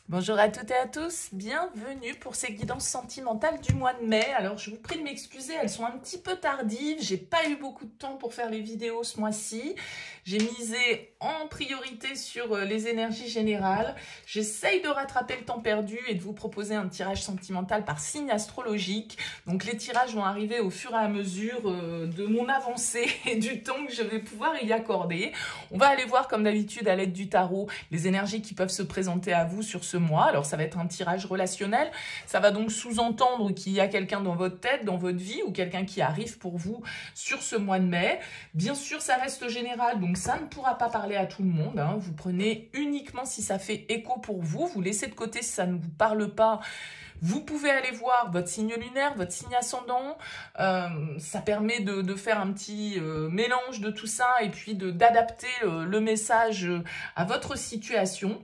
Bonjour à toutes et à tous, bienvenue pour ces guidances sentimentales du mois de mai. Alors je vous prie de m'excuser, elles sont un petit peu tardives, j'ai pas eu beaucoup de temps pour faire les vidéos ce mois-ci. J'ai misé en priorité sur les énergies générales. J'essaye de rattraper le temps perdu et de vous proposer un tirage sentimental par signe astrologique. Donc les tirages vont arriver au fur et à mesure de mon avancée et du temps que je vais pouvoir y accorder. On va aller voir comme d'habitude à l'aide du tarot les énergies qui peuvent se présenter à vous sur ce mois. Alors ça va être un tirage relationnel, ça va donc sous-entendre qu'il y a quelqu'un dans votre tête, dans votre vie, ou quelqu'un qui arrive pour vous sur ce mois de mai. Bien sûr, ça reste général, donc ça ne pourra pas parler à tout le monde, hein. Vous prenez uniquement si ça fait écho pour vous, vous laissez de côté si ça ne vous parle pas. Vous pouvez aller voir votre signe lunaire, votre signe ascendant, ça permet de faire un petit mélange de tout ça et puis d'adapter le message à votre situation.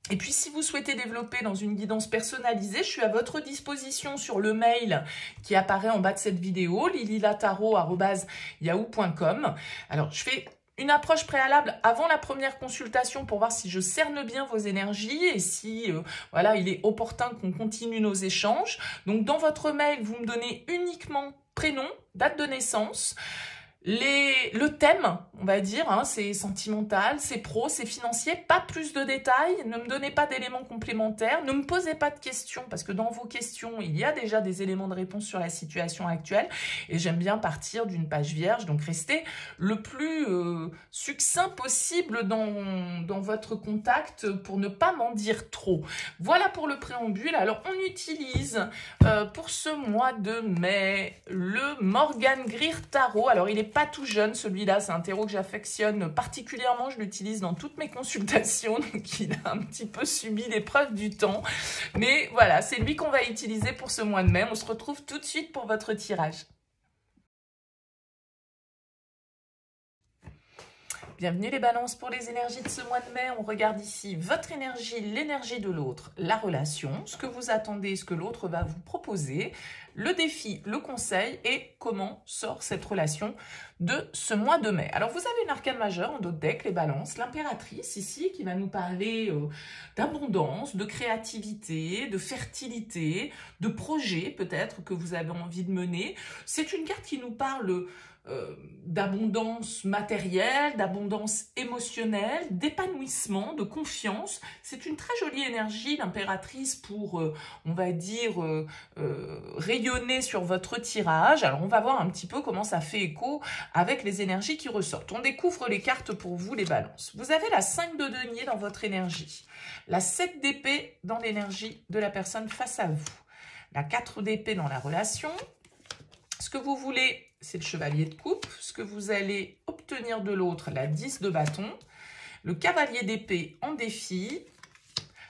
Et puis, si vous souhaitez développer dans une guidance personnalisée, je suis à votre disposition sur le mail qui apparaît en bas de cette vidéo, lililataro@yahoo.com. Alors, je fais une approche préalable avant la première consultation pour voir si je cerne bien vos énergies et si voilà, il est opportun qu'on continue nos échanges. Donc, dans votre mail, vous me donnez uniquement prénom, date de naissance, le thème, on va dire, hein, c'est sentimental, c'est pro, c'est financier, pas plus de détails, ne me donnez pas d'éléments complémentaires, ne me posez pas de questions, parce que dans vos questions, il y a déjà des éléments de réponse sur la situation actuelle, et j'aime bien partir d'une page vierge, donc restez le plus succinct possible dans votre contact pour ne pas m'en dire trop. Voilà pour le préambule. Alors, on utilise pour ce mois de mai le Morgan Greer Tarot. Alors, il est pas tout jeune, celui-là, c'est un tarot que j'affectionne particulièrement, je l'utilise dans toutes mes consultations, donc il a un petit peu subi l'épreuve du temps. Mais voilà, c'est lui qu'on va utiliser pour ce mois de mai. On se retrouve tout de suite pour votre tirage. Bienvenue les balances pour les énergies de ce mois de mai. On regarde ici votre énergie, l'énergie de l'autre, la relation, ce que vous attendez, ce que l'autre va vous proposer, le défi, le conseil et comment sort cette relation de ce mois de mai. Alors vous avez une arcane majeure en dos de deck, les balances, l'impératrice ici qui va nous parler d'abondance, de créativité, de fertilité, de projets peut-être que vous avez envie de mener. C'est une carte qui nous parle d'abondance matérielle, d'abondance émotionnelle, d'épanouissement, de confiance. C'est une très jolie énergie, l'impératrice, pour, on va dire, rayonner sur votre tirage. Alors, on va voir un petit peu comment ça fait écho avec les énergies qui ressortent. On découvre les cartes pour vous, les balances. Vous avez la 5 de denier dans votre énergie, la 7 d'épée dans l'énergie de la personne face à vous, la 4 d'épée dans la relation. Ce que vous voulez, c'est le chevalier de coupe. Ce que vous allez obtenir de l'autre, la 10 de bâton. Le cavalier d'épée en défi.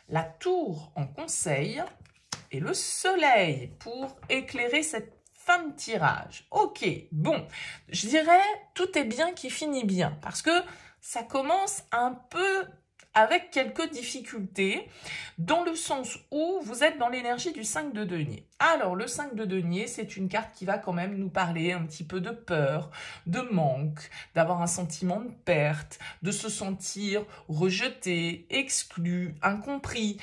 La tour en conseil. Et le soleil pour éclairer cette fin de tirage. Ok, bon, je dirais tout est bien qui finit bien. Parce que ça commence un peu avec quelques difficultés, dans le sens où vous êtes dans l'énergie du 5 de denier. Alors, le 5 de denier, c'est une carte qui va quand même nous parler un petit peu de peur, de manque, d'avoir un sentiment de perte, de se sentir rejeté, exclu, incompris.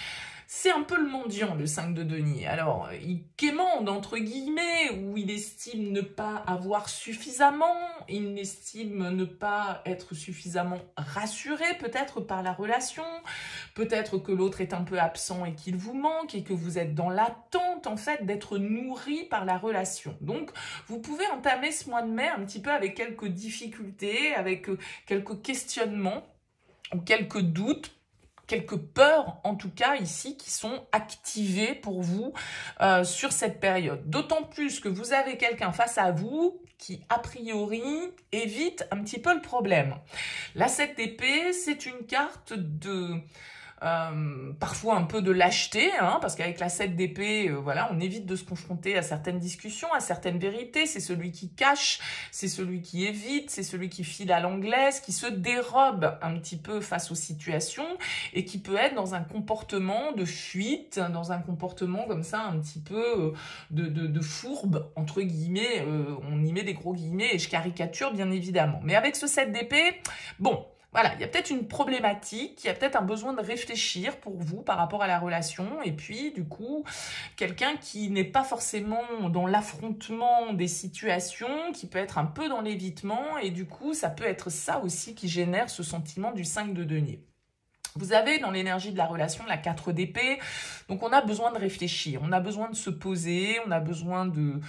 C'est un peu le mendiant, le 5 de denier. Alors, il quémande, entre guillemets, ou il estime ne pas avoir suffisamment, il estime ne pas être suffisamment rassuré, peut-être par la relation, peut-être que l'autre est un peu absent et qu'il vous manque, et que vous êtes dans l'attente, en fait, d'être nourri par la relation. Donc, vous pouvez entamer ce mois de mai un petit peu avec quelques difficultés, avec quelques questionnements, ou quelques doutes, quelques peurs, en tout cas, ici, qui sont activées pour vous sur cette période. D'autant plus que vous avez quelqu'un face à vous qui, a priori, évite un petit peu le problème. La 7 d'épée, c'est une carte de... parfois un peu de lâcheté, hein, parce qu'avec la 7 d'épée, voilà, on évite de se confronter à certaines discussions, à certaines vérités. C'est celui qui cache, c'est celui qui évite, c'est celui qui file à l'anglaise, qui se dérobe un petit peu face aux situations et qui peut être dans un comportement de fuite, dans un comportement comme ça un petit peu de fourbe, entre guillemets, on y met des gros guillemets et je caricature bien évidemment. Mais avec ce 7 d'épée, bon, voilà, il y a peut-être une problématique, il y a peut-être un besoin de réfléchir pour vous par rapport à la relation. Et puis, du coup, quelqu'un qui n'est pas forcément dans l'affrontement des situations, qui peut être un peu dans l'évitement. Et du coup, ça peut être ça aussi qui génère ce sentiment du 5 de denier. Vous avez dans l'énergie de la relation la 4 d'épée. Donc, on a besoin de réfléchir, on a besoin de se poser, on a besoin de...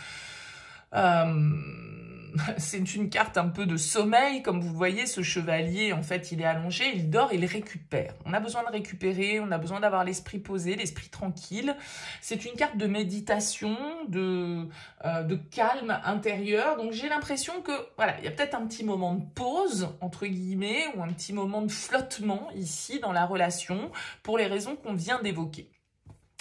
c'est une carte un peu de sommeil, comme vous voyez, ce chevalier, en fait, il est allongé, il dort, il récupère. On a besoin de récupérer, on a besoin d'avoir l'esprit posé, l'esprit tranquille. C'est une carte de méditation, de calme intérieur. Donc, j'ai l'impression que, voilà, il y a peut-être un petit moment de pause, entre guillemets, ou un petit moment de flottement ici dans la relation, pour les raisons qu'on vient d'évoquer.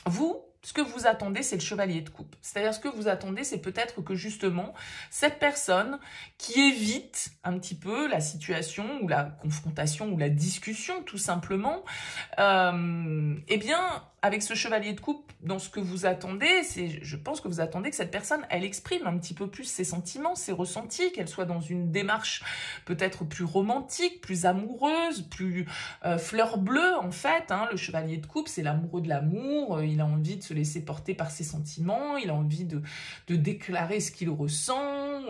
Vous, ce que vous attendez, c'est le chevalier de coupe. C'est-à-dire, ce que vous attendez, c'est peut-être que justement, cette personne qui évite un petit peu la situation ou la confrontation ou la discussion, tout simplement, eh bien, avec ce chevalier de coupe, dans ce que vous attendez, je pense que vous attendez que cette personne, elle exprime un petit peu plus ses sentiments, ses ressentis, qu'elle soit dans une démarche peut-être plus romantique, plus amoureuse, plus fleur bleue, en fait. Hein. Le chevalier de coupe, c'est l'amoureux de l'amour, il a envie de se laisser porter par ses sentiments, il a envie de déclarer ce qu'il ressent.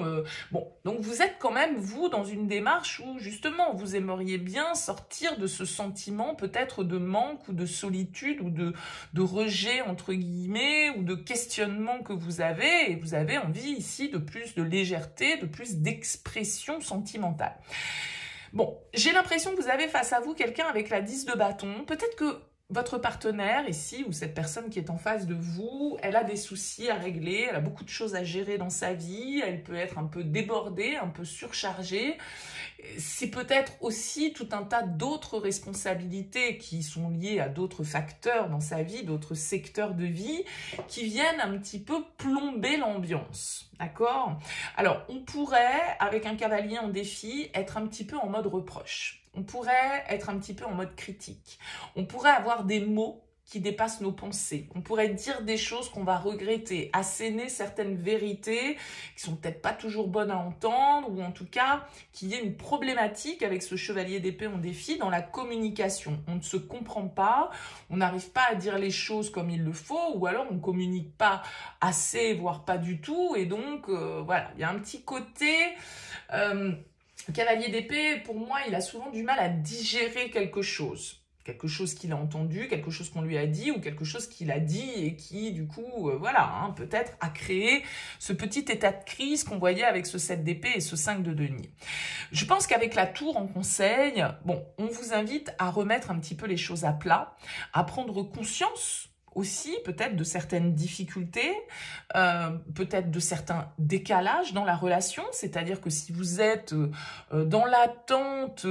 Bon, donc vous êtes quand même, vous, dans une démarche où, justement, vous aimeriez bien sortir de ce sentiment peut-être de manque ou de solitude ou de rejet, entre guillemets, ou de questionnement que vous avez, et vous avez envie ici de plus de légèreté, de plus d'expression sentimentale. Bon, j'ai l'impression que vous avez face à vous quelqu'un avec la 10 de bâton. Peut-être que votre partenaire ici, ou cette personne qui est en face de vous, elle a des soucis à régler, elle a beaucoup de choses à gérer dans sa vie, elle peut être un peu débordée, un peu surchargée. C'est peut-être aussi tout un tas d'autres responsabilités qui sont liées à d'autres facteurs dans sa vie, d'autres secteurs de vie, qui viennent un petit peu plomber l'ambiance. D'accord? Alors, on pourrait, avec un cavalier en défi, être un petit peu en mode reproche. On pourrait être un petit peu en mode critique. On pourrait avoir des mots qui dépassent nos pensées. On pourrait dire des choses qu'on va regretter, asséner certaines vérités qui sont peut-être pas toujours bonnes à entendre, ou en tout cas qu'il y ait une problématique avec ce chevalier d'épée en défi dans la communication. On ne se comprend pas, on n'arrive pas à dire les choses comme il le faut, ou alors on communique pas assez, voire pas du tout, et donc voilà, il y a un petit côté... Le cavalier d'épée, pour moi, il a souvent du mal à digérer quelque chose qu'il a entendu, quelque chose qu'on lui a dit, ou quelque chose qu'il a dit et qui, du coup, voilà, hein, peut-être a créé ce petit état de crise qu'on voyait avec ce 7 d'épée et ce 5 de denier. Je pense qu'avec la tour en conseil, bon, on vous invite à remettre un petit peu les choses à plat, à prendre conscience aussi peut-être de certaines difficultés, peut-être de certains décalages dans la relation, c'est-à-dire que si vous êtes dans l'attente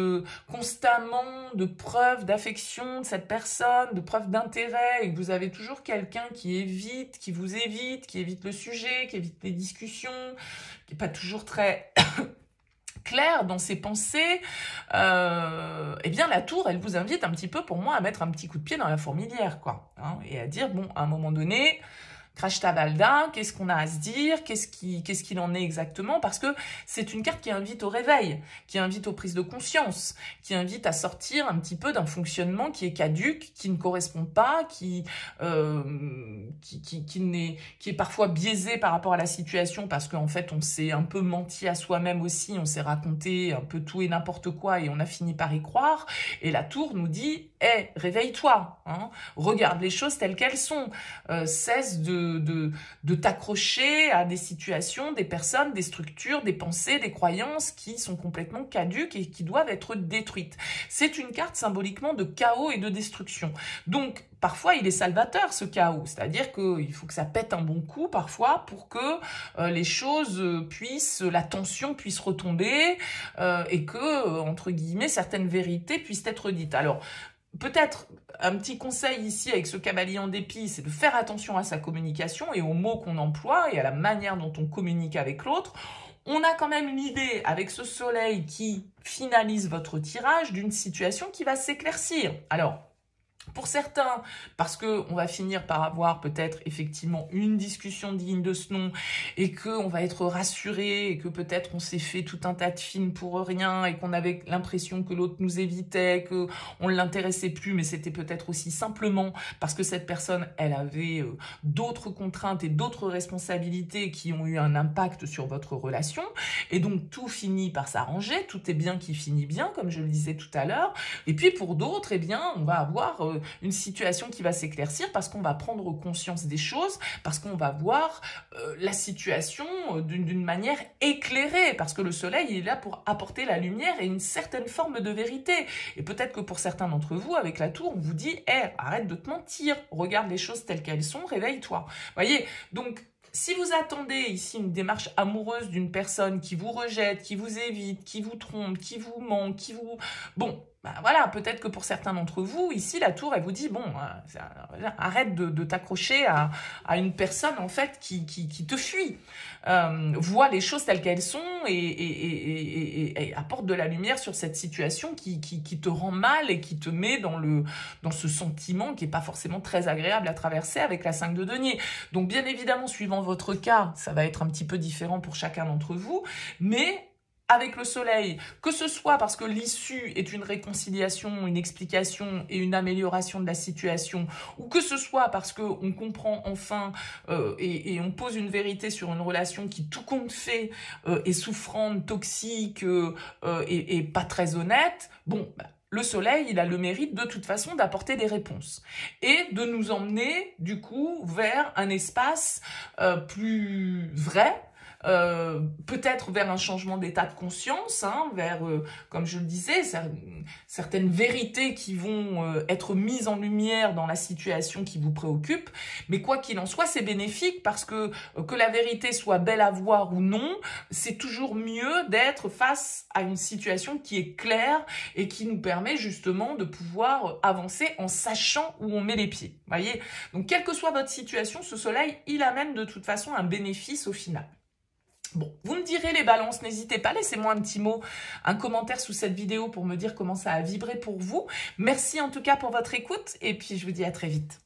constamment de preuves d'affection de cette personne, de preuves d'intérêt, et que vous avez toujours quelqu'un qui évite, qui vous évite, qui évite le sujet, qui évite les discussions, qui n'est pas toujours très... clair dans ses pensées, eh bien la tour, elle vous invite un petit peu, pour moi, à mettre un petit coup de pied dans la fourmilière, quoi, hein, et à dire, bon, à un moment donné, crash ta valda, qu'est-ce qu'on a à se dire, qu'est-ce qu'il en est exactement, parce que c'est une carte qui invite au réveil, qui invite aux prises de conscience, qui invite à sortir un petit peu d'un fonctionnement qui est caduque, qui ne correspond pas, qui est parfois biaisé par rapport à la situation, parce qu'en fait on s'est un peu menti à soi-même aussi, on s'est raconté un peu tout et n'importe quoi et on a fini par y croire, et la tour nous dit hey, réveille-toi, hein, regarde les choses telles qu'elles sont, cesse de t'accrocher à des situations, des personnes, des structures, des pensées, des croyances qui sont complètement caduques et qui doivent être détruites. C'est une carte symboliquement de chaos et de destruction. Donc, parfois, il est salvateur, ce chaos. C'est-à-dire qu'il faut que ça pète un bon coup, parfois, pour que les choses la tension puisse retomber et que, entre guillemets, certaines vérités puissent être dites. Alors, peut-être un petit conseil ici avec ce cavalier en dépit, c'est de faire attention à sa communication et aux mots qu'on emploie et à la manière dont on communique avec l'autre. On a quand même l'idée, avec ce soleil qui finalise votre tirage, d'une situation qui va s'éclaircir. Alors, Pour certains, parce qu'on va finir par avoir peut-être effectivement une discussion digne de ce nom et qu'on va être rassuré et que peut-être on s'est fait tout un tas de films pour rien et qu'on avait l'impression que l'autre nous évitait, qu'on ne l'intéressait plus, mais c'était peut-être aussi simplement parce que cette personne, elle avait d'autres contraintes et d'autres responsabilités qui ont eu un impact sur votre relation. Et donc tout finit par s'arranger, tout est bien qui finit bien, comme je le disais tout à l'heure. Et puis pour d'autres, eh bien, on va avoir une situation qui va s'éclaircir parce qu'on va prendre conscience des choses, parce qu'on va voir la situation d'une manière éclairée, parce que le soleil il est là pour apporter la lumière et une certaine forme de vérité. Et peut-être que pour certains d'entre vous, avec la tour, on vous dit hey, arrête de te mentir, regarde les choses telles qu'elles sont, réveille-toi. Voyez, donc si vous attendez ici une démarche amoureuse d'une personne qui vous rejette, qui vous évite, qui vous trompe, qui vous ment, qui vous... Bon, ben voilà, peut-être que pour certains d'entre vous, ici, la tour, elle vous dit, bon, arrête de t'accrocher à une personne, en fait, qui te fuit. Vois les choses telles qu'elles sont et apporte de la lumière sur cette situation qui te rend mal et qui te met dans ce sentiment qui n'est pas forcément très agréable à traverser avec la 5 de denier. Donc, bien évidemment, suivant votre cas, ça va être un petit peu différent pour chacun d'entre vous, mais avec le soleil, que ce soit parce que l'issue est une réconciliation, une explication et une amélioration de la situation, ou que ce soit parce qu'on comprend enfin et on pose une vérité sur une relation qui, tout compte fait, est souffrante, toxique et pas très honnête, bon, le soleil, il a le mérite de toute façon d'apporter des réponses et de nous emmener du coup vers un espace plus vrai, peut-être vers un changement d'état de conscience, hein, vers, comme je le disais, certaines vérités qui vont être mises en lumière dans la situation qui vous préoccupe. Mais quoi qu'il en soit, c'est bénéfique parce que la vérité soit belle à voir ou non, c'est toujours mieux d'être face à une situation qui est claire et qui nous permet justement de pouvoir avancer en sachant où on met les pieds. Voyez ? Donc, quelle que soit votre situation, ce soleil, il amène de toute façon un bénéfice au final. Bon, vous me direz les balances, n'hésitez pas, laissez-moi un petit mot, un commentaire sous cette vidéo pour me dire comment ça a vibré pour vous. Merci en tout cas pour votre écoute et puis je vous dis à très vite.